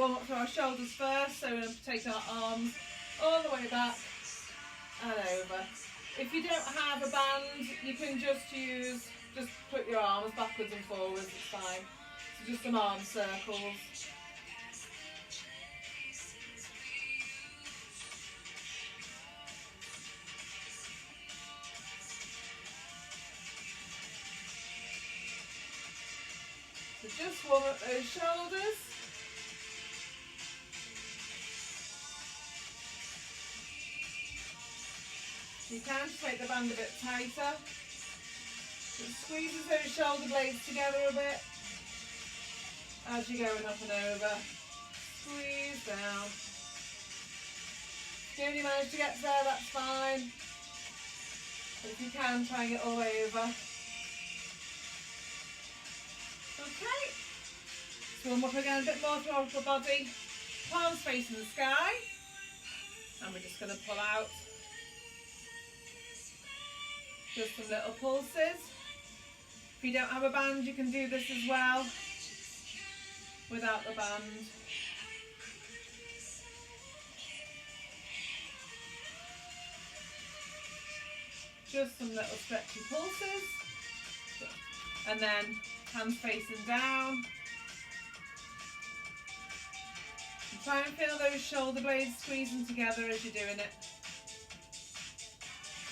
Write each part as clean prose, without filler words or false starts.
warm up through our shoulders first, so we're going to take our arms all the way back and over. If you don't have a band, you can just put your arms backwards and forwards, it's fine. So just some arm circles. So just warm up those shoulders. You can just make the band a bit tighter. It squeezes those shoulder blades together a bit as you're going up and over. Squeeze down. If you only manage to get there, that's fine. But if you can, try and get all the way over. Okay. So warm up again a bit more through our upper body. Palms facing the sky. And we're just going to pull out. Just some little pulses. If you don't have a band, you can do this as well without the band. Just some little stretchy pulses. And then hands facing down. And try and feel those shoulder blades squeezing together as you're doing it.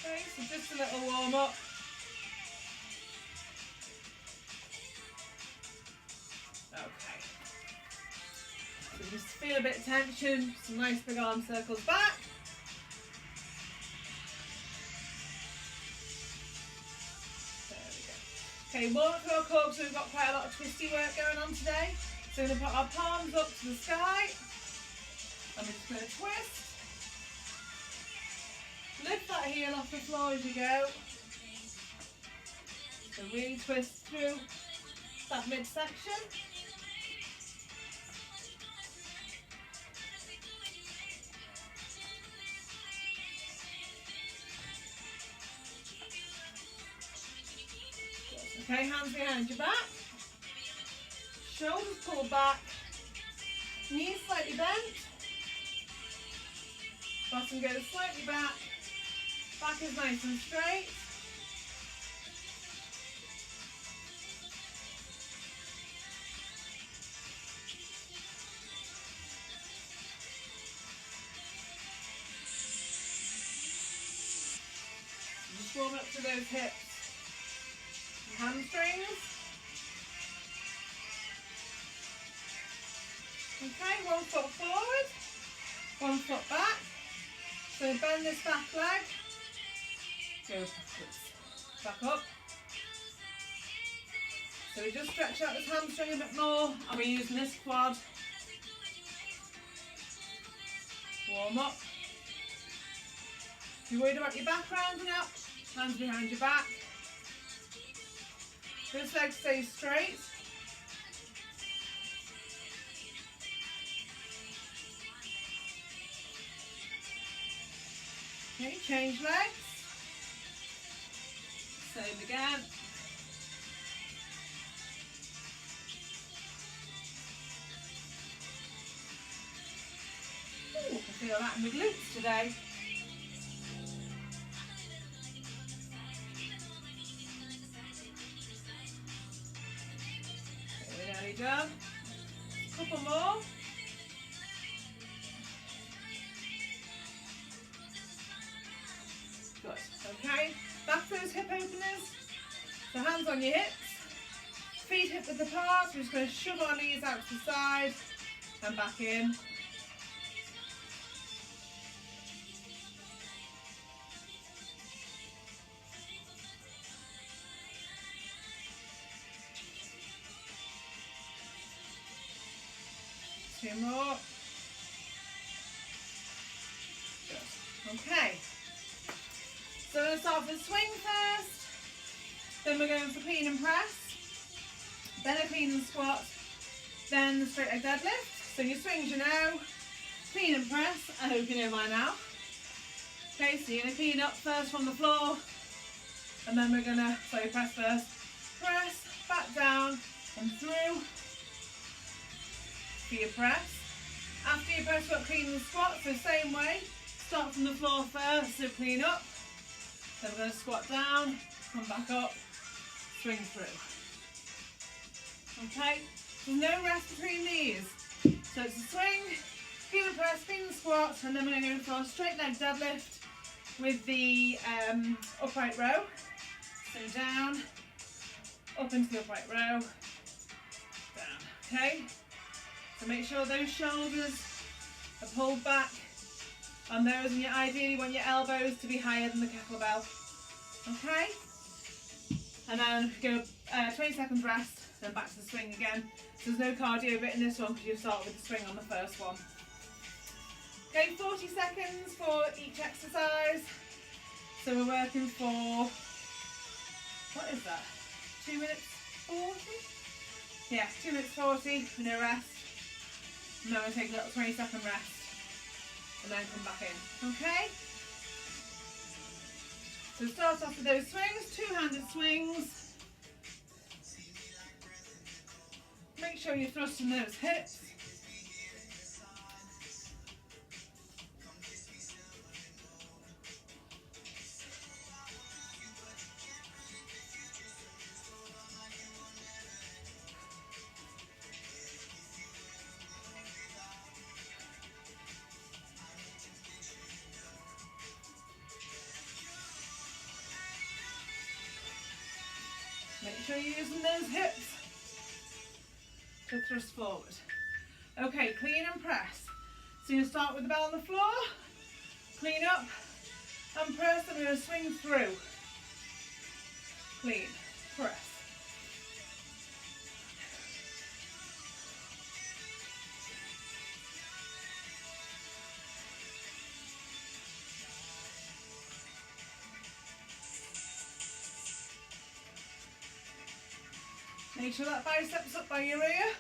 Okay, so just a little warm up. Okay. So just feel a bit of tension, some nice big arm circles back. There we go. Okay, warm up through our core, so we've got quite a lot of twisty work going on today. So we're going to put our palms up to the sky. And we're just going to twist. Lift that heel off the floor as you go. So really twist through that midsection. Okay, hands behind your back. Shoulders pulled back. Knees slightly bent. Bottom goes slightly back. Back is nice and straight. Just warm up to those hips and hamstrings. Okay, 1 foot forward, 1 foot back. So bend this back leg. Go backwards. Back up. So we just stretch out this hamstring a bit more, and we're using this quad. Warm up. If you're worried about your back rounding up, hands behind your back. This leg stays straight. Okay, change legs. Same again. Ooh, I feel that in my glutes today. Okay, we're nearly done. Couple more. Good. Okay, back to those hip openers. So hands on your hips, feet hip width apart. We're just going to shove our knees out to the side and back in. Two more. Good. Okay. So we're going to start with the swing first. Then we're going for clean and press, then a clean and squat, then the straight leg deadlift. So your swings you know, clean and press, I hope you know by now. Okay, so you're going to clean up first from the floor, and then we're going to, press first, press, back down and through for your press. After your press up, clean the squat, so same way. Start from the floor first, so clean up. Then we're going to squat down, come back up, swing through. Okay, there's no rest between these. So it's a swing, clean and press, clean and squat, and then we're going to go for a straight leg deadlift with the upright row. So down, up into the upright row, down. Okay, so make sure those shoulders are pulled back on those, and you ideally want your elbows to be higher than the kettlebell. Okay, and then go 20 seconds rest, then back to the swing again. So there's no cardio bit in this one because you start with the swing on the first one. Okay, 40 seconds for each exercise. So we're working for, what is that? 2 minutes 40? Yeah, 2 minutes 40, no rest. And then we'll take a little 20-second rest and then come back in. Okay? So start off with those swings, two-handed swings. Make sure you're thrusting those hips. Make sure you're using those hips to thrust forward. Okay, clean and press. So you start with the bell on the floor, clean up and press, and we're going to swing through. Clean, press. Make sure that bicep's up by your ear.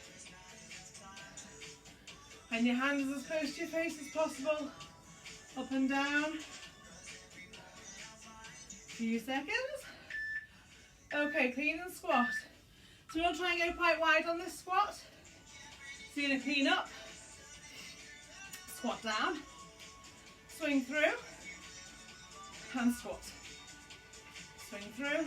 And your hands as close to your face as possible. Up and down. Few seconds. Okay, clean and squat. So we'll try and go quite wide on this squat. So you're going to clean up, squat down, swing through, and squat. Swing through.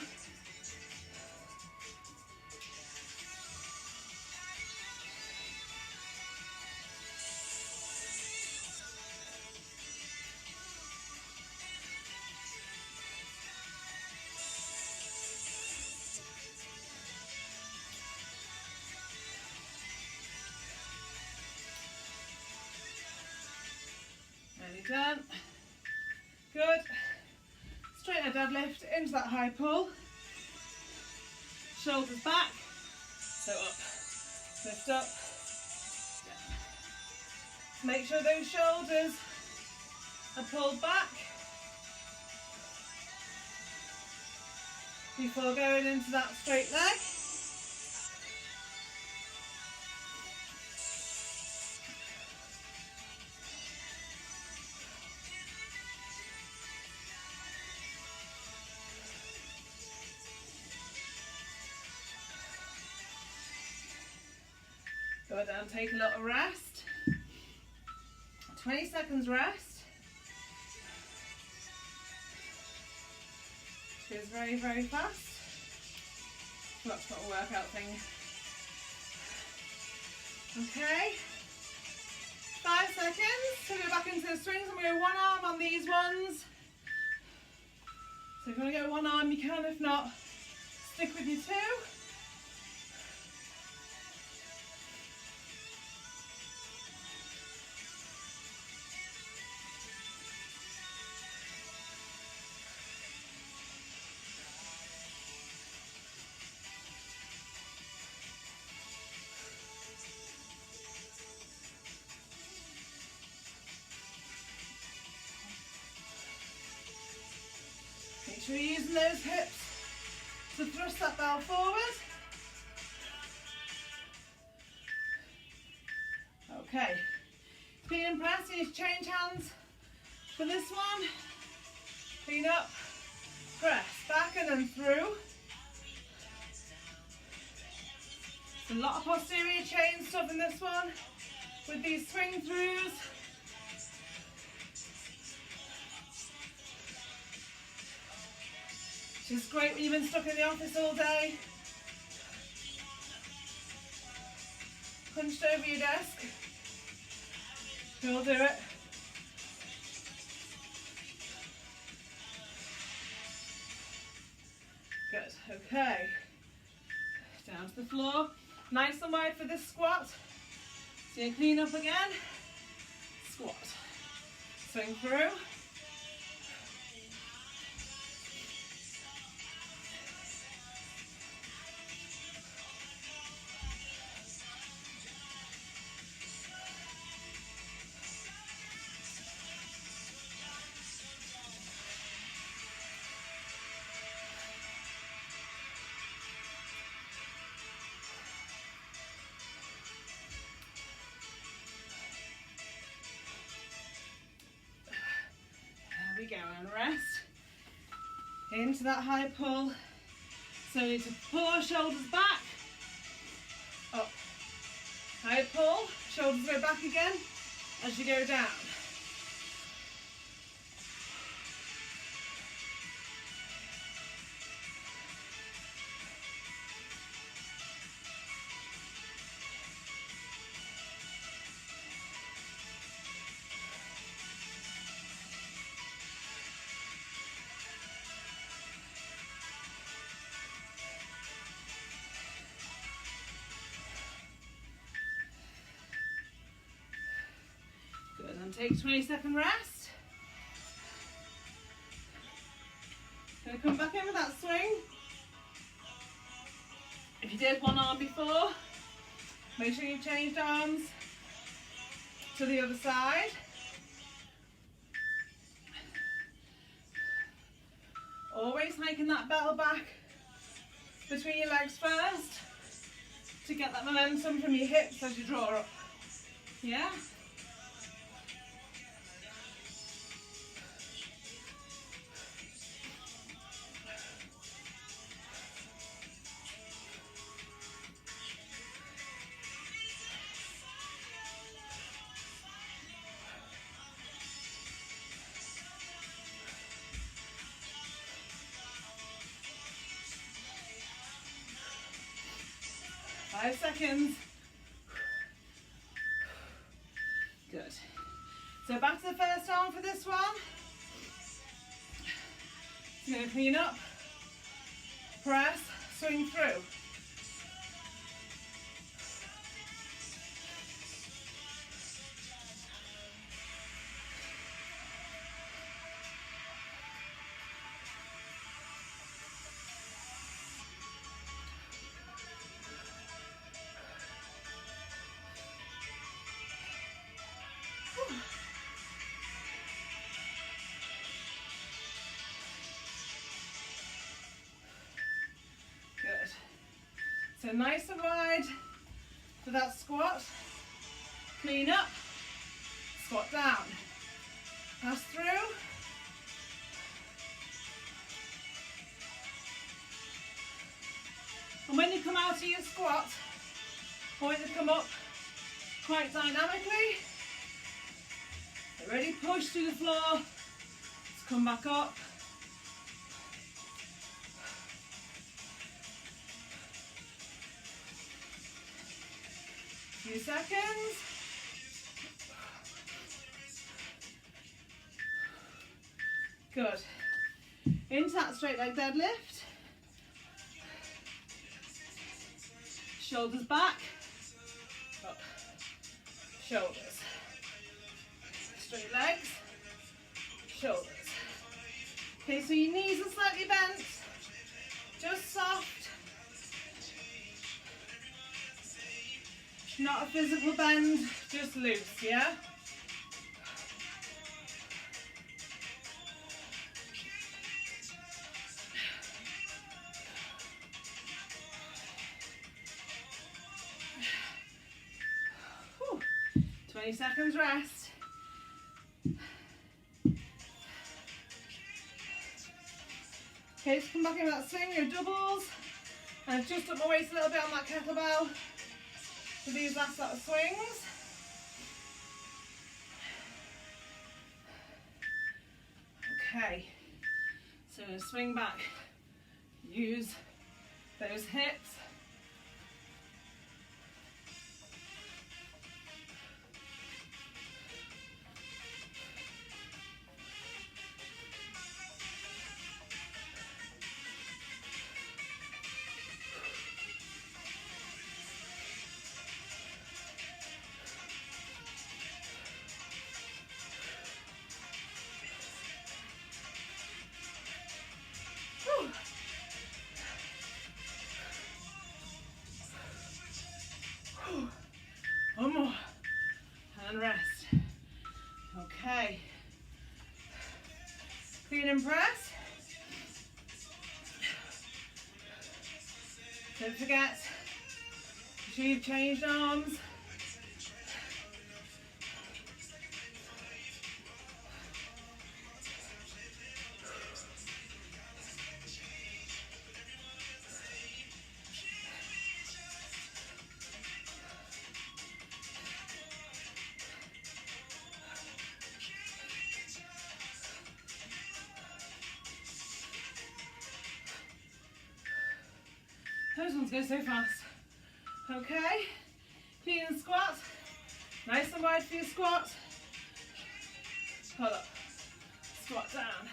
Done. Good. Straight leg deadlift into that high pull. Shoulders back. So up. Lift up. Down. Make sure those shoulders are pulled back before going into that straight leg. Go down, take a little rest. 20 seconds rest. Which is very, very fast. That's not a workout thing. Okay. 5 seconds. So go back into the swings. I'm going to go one arm on these ones. So if you want to go one arm, you can. If not, stick with your two. Make sure you're using those hips to thrust that bell forward. Okay, clean and press. You need to change hands for this one. Clean up, press, back and then through. There's a lot of posterior chain stuff in this one. with these swing throughs. Which is great when you've been stuck in the office all day. Hunched over your desk. You'll do it. Good, okay. Down to the floor. Nice and wide for this squat. So you clean up again. Squat. Swing through. Go and rest into that high pull. So you need to pull our shoulders back, up, high pull, shoulders go back again as you go down. Take a 20-second rest. Gonna come back in with that swing. If you did one arm before, make sure you've changed arms to the other side. Always hiking that bell back between your legs first to get that momentum from your hips as you draw up. Yeah? 5 seconds. Good. So back to the first arm for this one. Just going to clean up, press, swing through. Good. So nice and wide for that squat. Clean up, squat down, pass through. And when you come out of your squat, I want you to come up quite dynamically. Get ready, push through the floor. Let's come back up. Few seconds. Good. Into that straight leg deadlift. Shoulders back. Up. Shoulders. Straight legs. Shoulders. Okay, so your knees are slightly bent. Just soft. Not a physical bend, just loose, yeah? Whew. 20 seconds rest. Okay, just come back in that swing, your doubles. And adjust up my waist a little bit on that kettlebell. For these last lot of swings. Okay, so swing back, use those hips. One more, and rest. Okay, clean and press. Don't forget, you've changed arms. 'Those ones go so fast. Okay, clean and squat. Nice and wide for your squat. Pull up, squat down.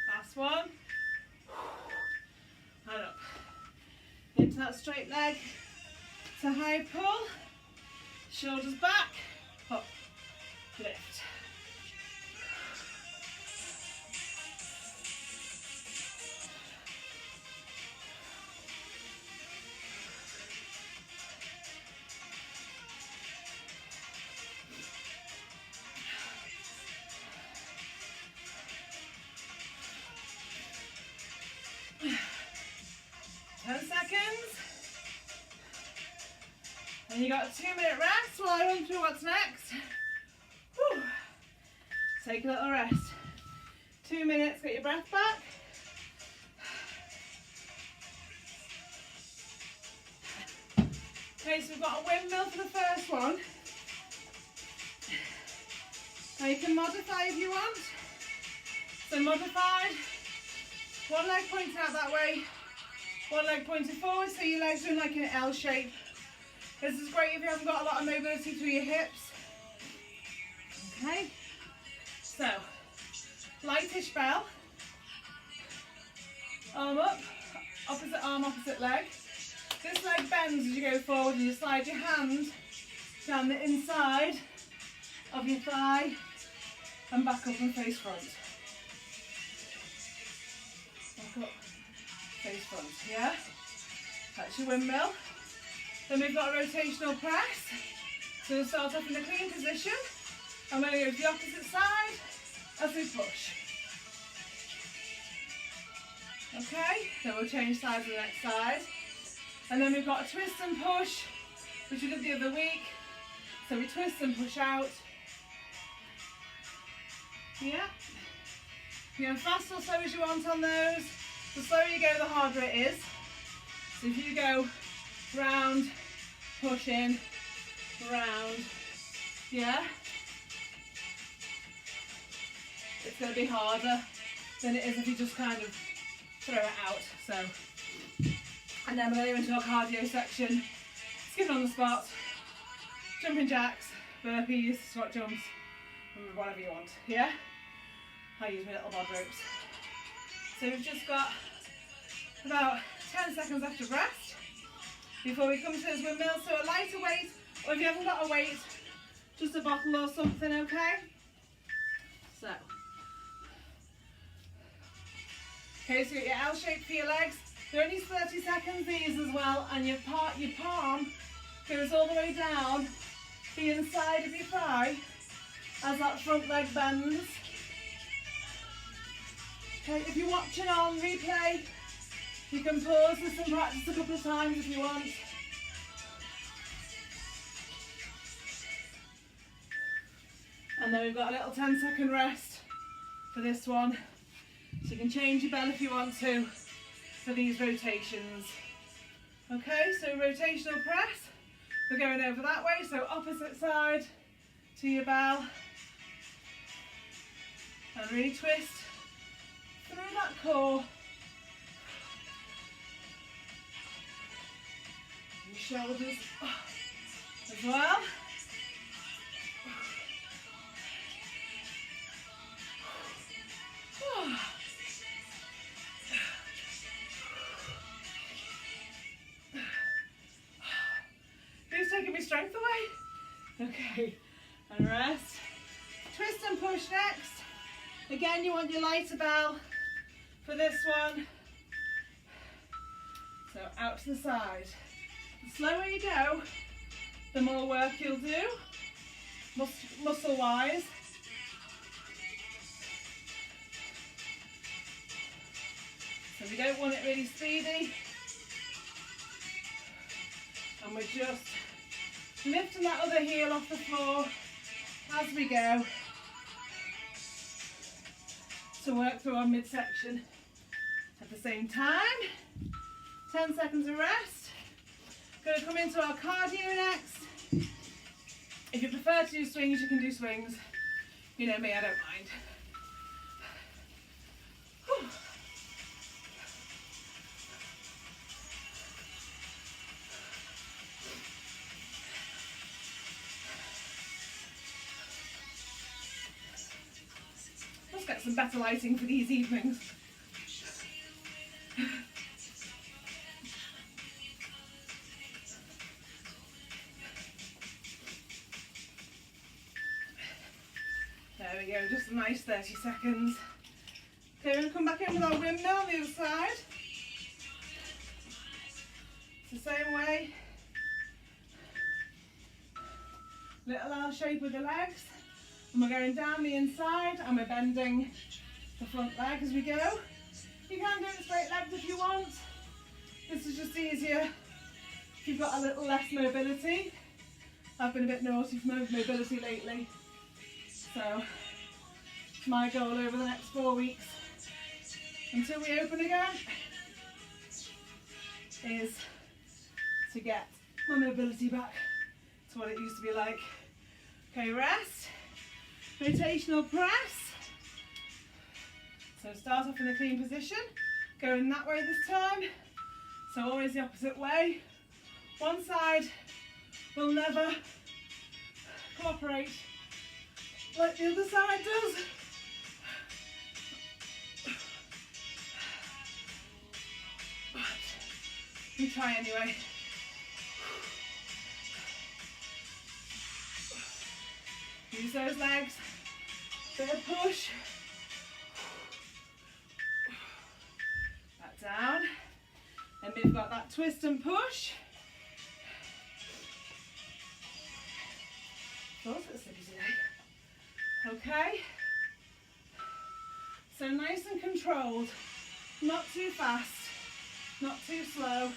Last one. And up. Into that straight leg. To high pull. Shoulders back. Up. Lift. 10 seconds. And you got a 2-minute rest while I run through what's next. Whew. Take a little rest. 2 minutes, get your breath back. Okay, so we've got a windmill for the first one. Now you can modify if you want. So modified, one leg pointing out that way, one leg pointed forward, so your legs are in like an L shape. This is great if you haven't got a lot of mobility through your hips. Okay, so lightish bell, arm up, opposite arm, opposite leg. This leg bends as you go forward and you slide your hand down the inside of your thigh and back up and face front. Back up, face front, yeah? That's your windmill. Then we've got a rotational press. So we'll start off in a clean position. I'm going to go to the opposite side as we push. Okay, then we'll change sides to the next side. And then we've got a twist and push, which we did the other week. So we twist and push out. Yeah. You go fast or slow as you want on those. The slower you go, the harder it is. So if you go round, push in, round, yeah, it's going to be harder than it is if you just kind of throw it out. So, and then we're going to go into our cardio section. Skip on the spot, jumping jacks, burpees, squat jumps, whatever you want, yeah? I use my little bod ropes. So we've just got about 10 seconds left of rest before we come to those windmills. So a lighter weight, or if you haven't got a weight, just a bottle or something, okay? So, okay, so you get your L shape for your legs. They're only 30 seconds these as well, and your palm goes all the way down the inside of your thigh as that front leg bends. Okay, if you're watching on replay, you can pause this and practice a couple of times if you want. And then we've got a little 10-second rest for this one. So you can change your bell if you want to for these rotations. Okay, so rotational press. We're going over that way, so opposite side to your bell. And really twist through that core. Your shoulders as well. Who's taking my strength away? Okay, and rest. Twist and push next. Again, you want your lighter bell for this one. So out to the side. The slower you go, the more work you'll do, muscle-wise. So we don't want it really speedy. And we're just lifting that other heel off the floor as we go to work through our midsection. At the same time, 10 seconds of rest. Going to come into our cardio next. If you prefer to do swings, you can do swings. You know me, I don't mind. Whew. Let's get some better lighting for these evenings. There we go, just a nice 30 seconds. Okay, we're going to come back in with our windmill on the other side. It's the same way. Little L shape with the legs. And we're going down the inside and we're bending the front leg as we go. You can do it straight legs if you want. This is just easier if you've got a little less mobility. I've been a bit naughty for mobility lately. So my goal over the next 4 weeks until we open again is to get my mobility back to what it used to be like. Okay, rest. Rotational press. So start off in a clean position, going that way this time. So always the opposite way. One side will never cooperate like the other side does. But we try anyway. Use those legs. Bit of push. Back down. And we've got that twist and push. Feels a bit slippy today. Okay. So nice and controlled. Not too fast. Not too slow.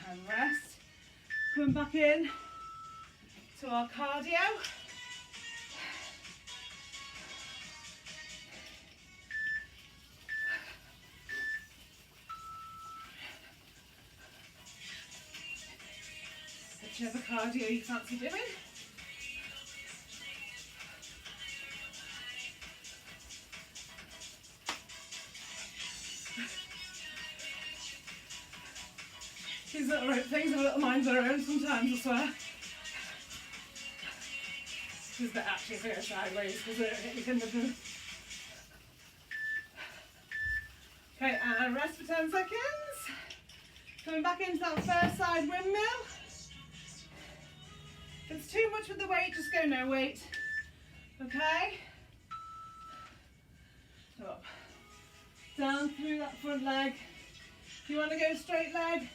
And rest. Coming back in to our cardio. Whichever cardio you fancy doing. These little rope things have little minds of their own sometimes, I swear. Because they actually go sideways because they don't hit your finger. Okay, and rest for 10 seconds. Coming back into that first side windmill. If it's too much with the weight, just go no weight. Okay? So up. Down through that front leg. If you want to go straight leg,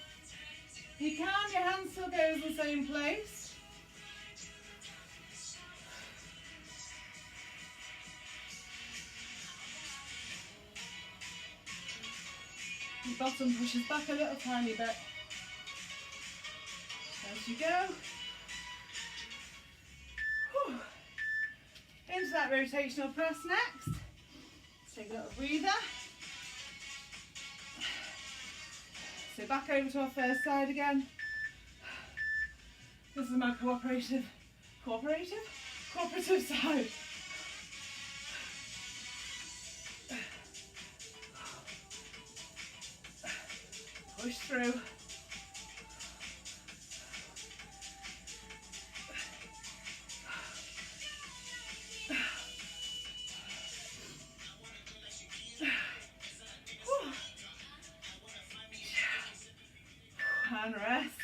you can. Your hand still goes in the same place. Your bottom pushes back a little tiny bit. As you go. Whew. Into that rotational press next. Let's take a little breather. So back over to our first side again. This is my cooperative side. Push through. And rest.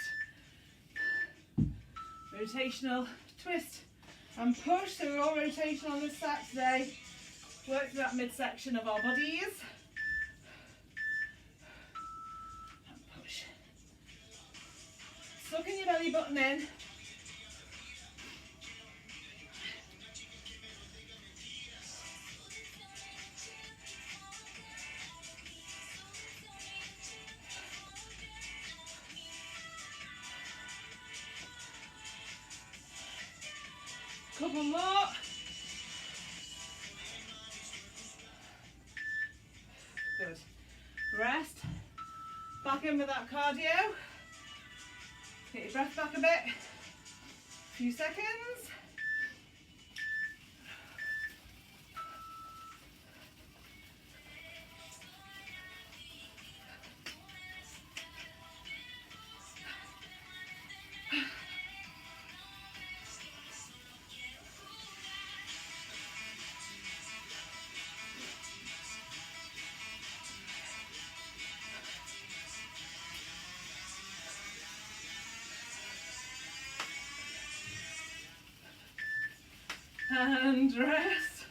Rotational twist and push. So we're all rotational on this set today. Work through that midsection of our bodies. And push. Sucking your belly button in. Couple more. Good. Rest. Back in with that cardio. Get your breath back a bit. A few seconds. And rest.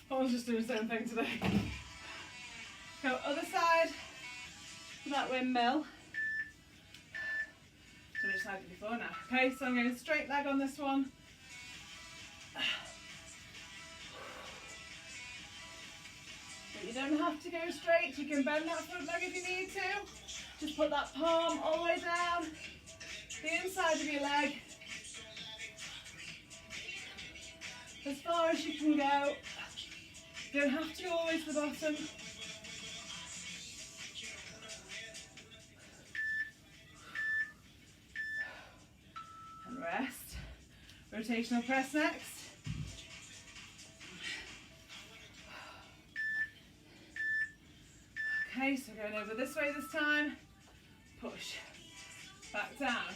I was just doing the same thing today. Go other side for that windmill. So which side did before now? Okay, so I'm going straight leg on this one. But you don't have to go straight. You can bend that front leg if you need to. Just put that palm all the way down the inside of your leg. As far as you can go. You don't have to go always to the bottom. And rest. Rotational press next. Okay, so going over this way this time. Push. Back down.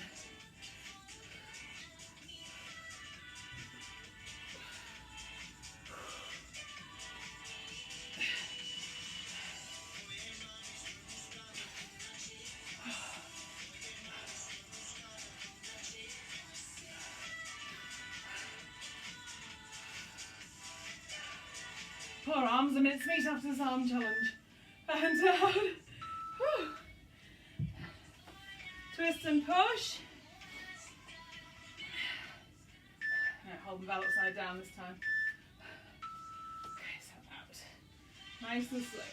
Poor arms, a minute's meat after this arm challenge. And down. Whew. Twist and push. Right, hold the bell upside down this time. Okay, so out. Nice and slowly.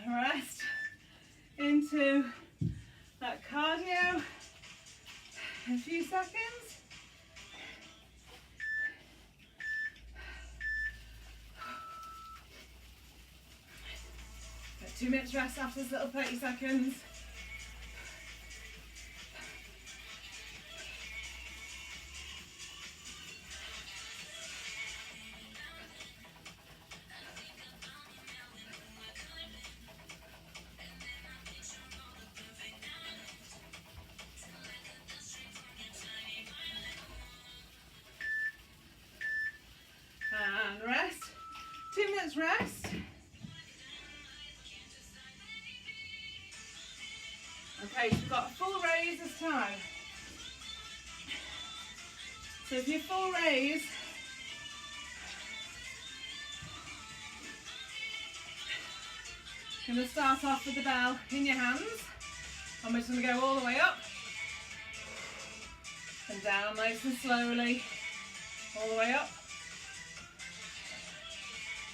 Rest into that cardio. A few seconds. Got 2 minutes rest after this little 30 seconds. minutes rest. Okay, so we've got a full raise this time. So if you full raise, you're going to start off with the bell in your hands, and we're just going to go all the way up and down nice and slowly, all the way up,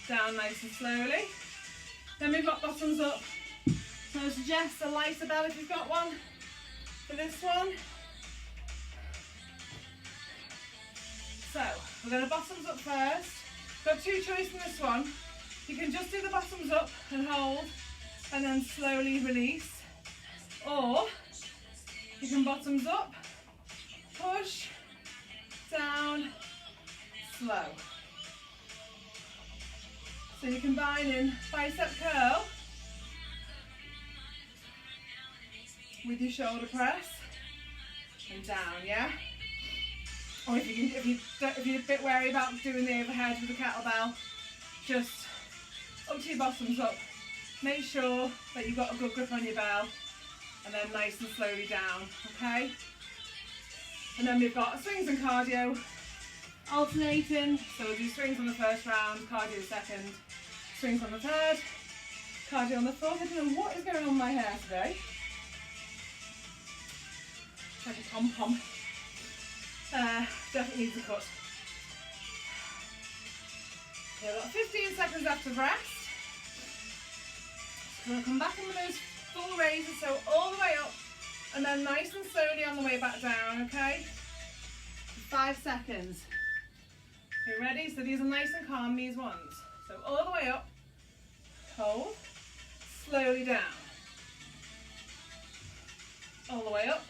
down nice and slowly. Then we've got bottoms up, so I suggest a lighter bell if you've got one for this one. So we're going to bottoms up first. Got two choices in this one. You can just do the bottoms up and hold and then slowly release, or you can bottoms up, push, down, slow. So you're combining bicep curl with your shoulder press and down, yeah? Or if you're a bit wary about doing the overhead with the kettlebell, just up to your bottoms up. Make sure that you've got a good grip on your bell, and then nice and slowly down, okay? And then we've got swings and cardio alternating. So we'll do swings on the first round, cardio second, swings on the third, cardio on the fourth. I don't know what is going on with my hair today. It's like a pom-pom. Definitely needs a cut. Okay, we've got 15 seconds left of rest. So we'll come back in with those full raises, so all the way up and then nice and slowly on the way back down, okay? 5 seconds. Okay, ready? So these are nice and calm, these ones. So all the way up, hold, slowly down. All the way up,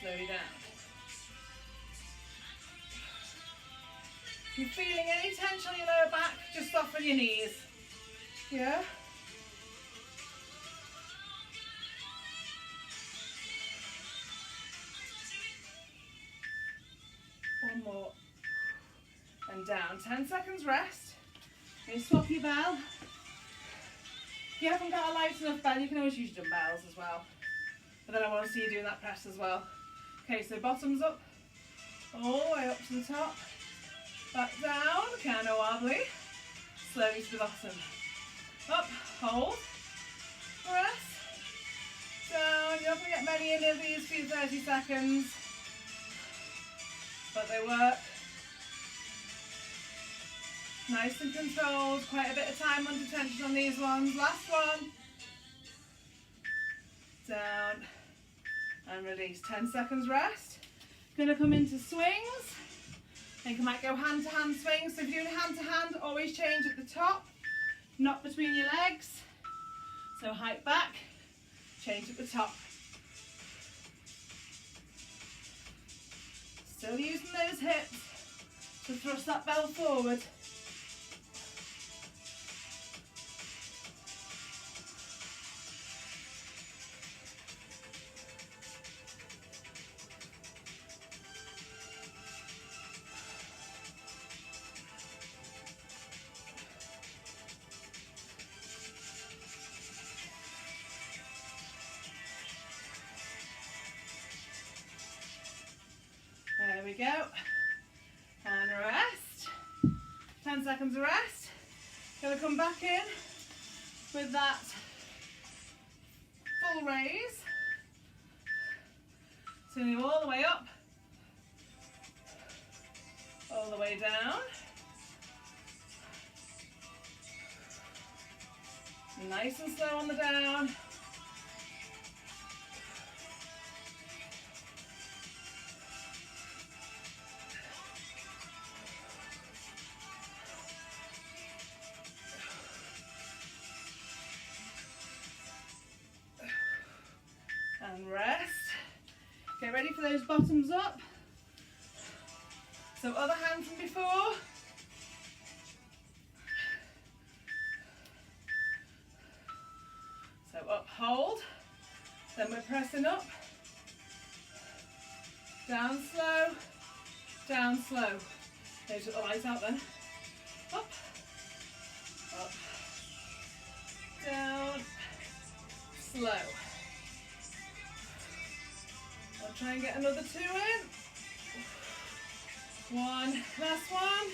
slowly down. If you're feeling any tension on your lower back, just soften your knees. Yeah? One more. And down. 10 seconds rest. And you swap your bell. If you haven't got a light enough bell, you can always use dumbbells as well. But then I want to see you doing that press as well. Okay, so bottoms up, all the way up to the top, back down, kind of wobbly, slowly to the bottom. Up, hold, press, down. You're not going to get many in these for 30 seconds, but they work. Nice and controlled, quite a bit of time under tension on these ones. Last one. Down and release. 10 seconds rest. Going to come into swings. I think I might go hand to hand swings. So if you're doing hand to hand, always change at the top, not between your legs. So height back, change at the top. Still using those hips to thrust that bell forward. There we go. And rest. 10 seconds of rest. Gonna come back in with that full raise. So all the way up, all the way down. Nice and slow on the down. And rest. Get ready for those bottoms up. So other hand from before. So up, hold. Then we're pressing up. Down slow. Down slow. There's the light out then. Up, up, down, slow. I'll try and get another 2 in. 1, last one.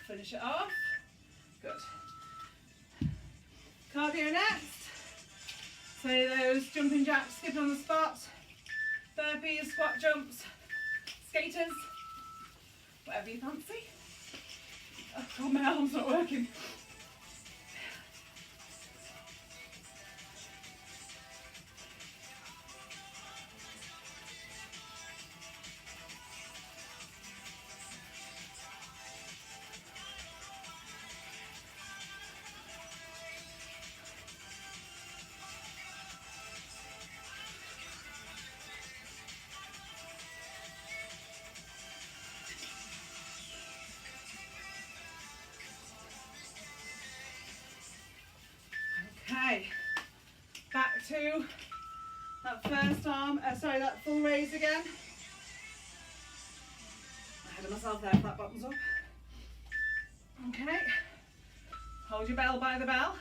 Finish it off. Good. Cardio next. So those jumping jacks, skipping on the spot, burpees, squat jumps, skaters, whatever you fancy. Oh God, my arm's not working. Okay, back to that first arm, that full raise again. Ahead of myself there, flat bottoms up. Okay, hold your bell by the bell,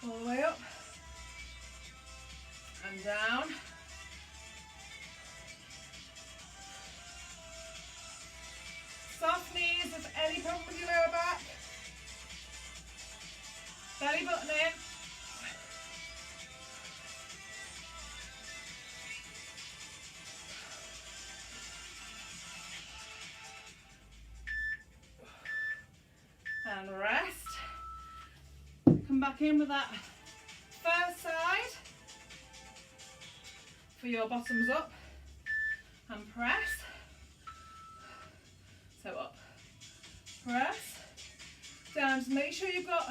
all the way up and down. Soft knees if any problem with your lower back. Belly button in. And rest. Come back in with that first side for your bottoms up and press. So up, press, down. So make sure you've got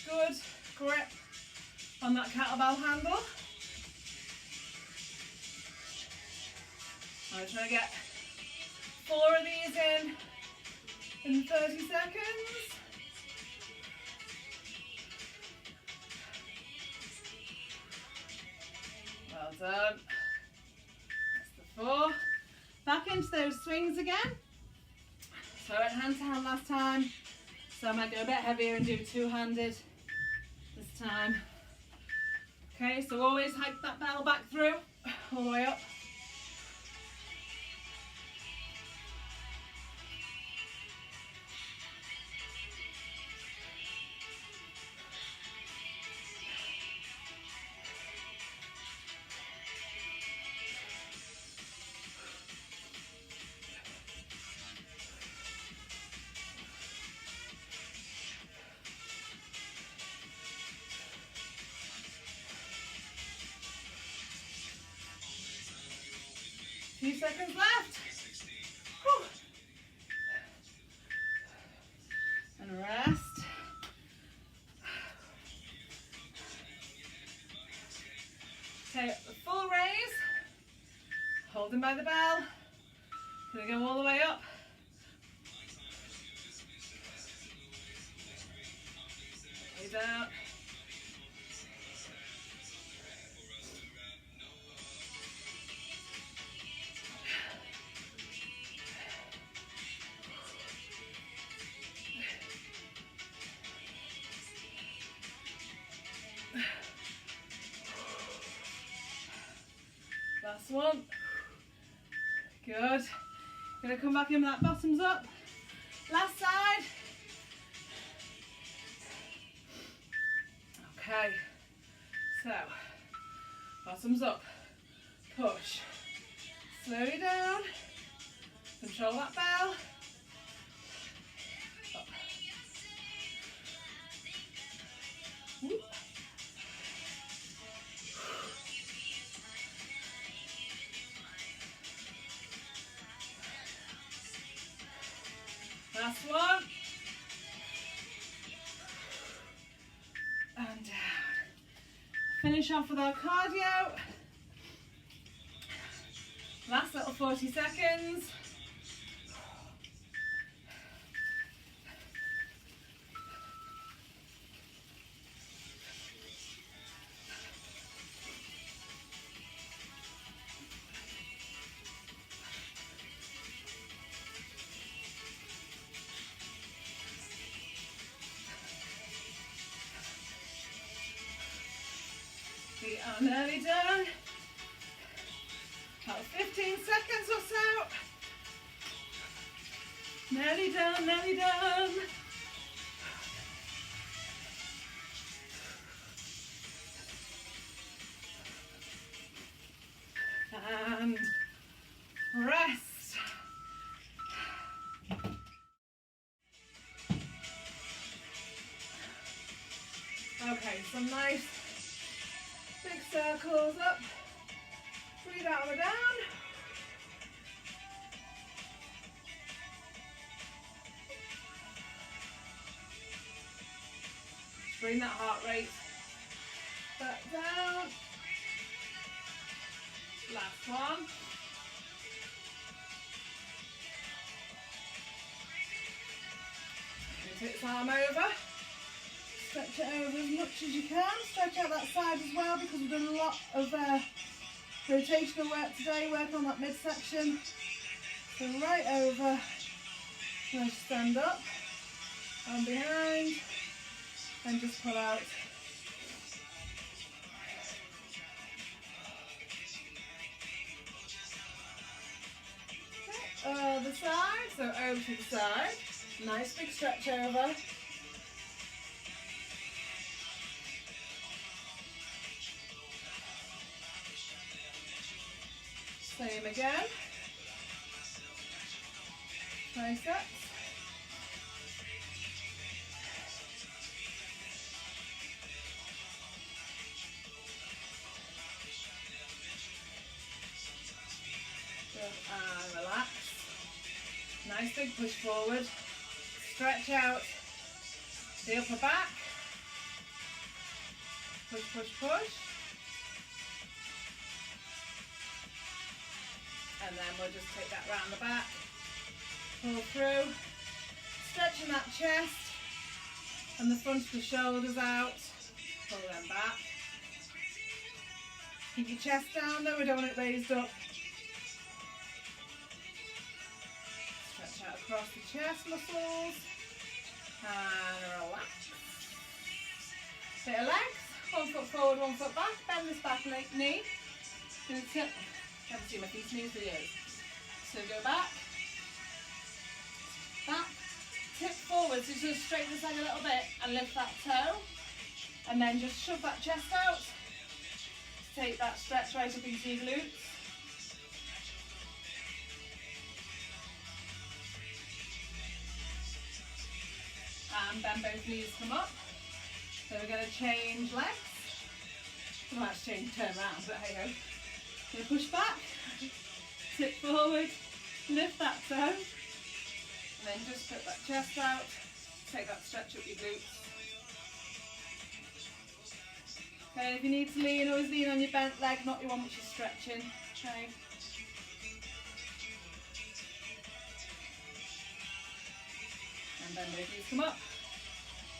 good grip on that kettlebell handle. I'm trying to get 4 of these in 30 seconds. Well done. That's the 4. Back into those swings again. So I went hand to hand last time, so I might go a bit heavier and do 2-handed this time. Okay, so always hike that bell back through, all the way up. Few seconds left. Whew. And rest. Take the full raise. Holding by the bell. Gonna go all the way up. Way down. Last one. Good. Gonna come back in with that bottoms up. Last side. Okay. So, bottoms up. Push. Slowly down. Control that bell. Up. Whoop. Last one. And down. Finish off with our cardio. Last little 40 seconds. We are nearly done. About 15 seconds or so. Nearly done, nearly done. And rest. Okay, some nice big circles up. Breathe out and down. Bring that heart rate back down. Last one. Take this arm over. Stretch it over as much as you can. Stretch out that side as well because we've done a lot of rotational work today, working on that midsection. So right over. Nice, stand up and behind. And just pull out. Okay, other side, so over to the side. Nice big stretch over. Same again. Triceps. And relax. Nice big push forward. Stretch out the upper back. Push, push, push. And then we'll just take that round the back. Pull through. Stretching that chest and the front of the shoulders out. Pull them back. Keep your chest down though, we don't want it raised up. Stretch out across the chest muscles. And relax. Bit of legs. 1 foot forward, 1 foot back. Bend this back knee. And tip. Haven't seen my feet knees videos. So go back. Back. Tip forward. So just straighten this leg a little bit and lift that toe. And then just shove that chest out. Take that stretch right up into your glutes. And bend both knees, come up. So we're going to change legs. Well, that's change, turn around, but hey ho. Going to push back, tip forward, lift that toe, and then just put that chest out. Take that stretch up your glutes. Okay, if you need to lean, always lean on your bent leg, not your one which is stretching. Okay. And then both knees come up.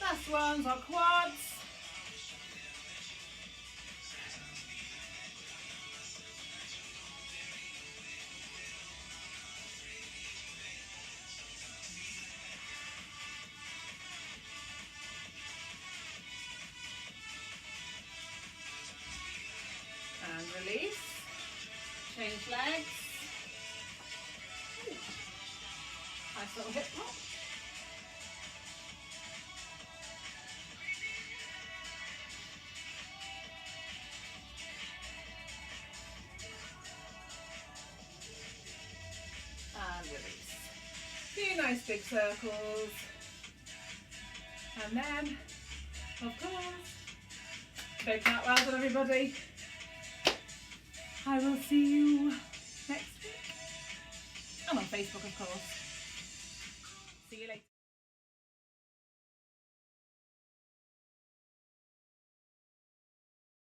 Last one's our quads. And release. Change legs. Ooh. Nice little hip pop. And release. Few nice big circles. And then, of course, big cat well done everybody. I will see you next week. And on Facebook, of course. See you later.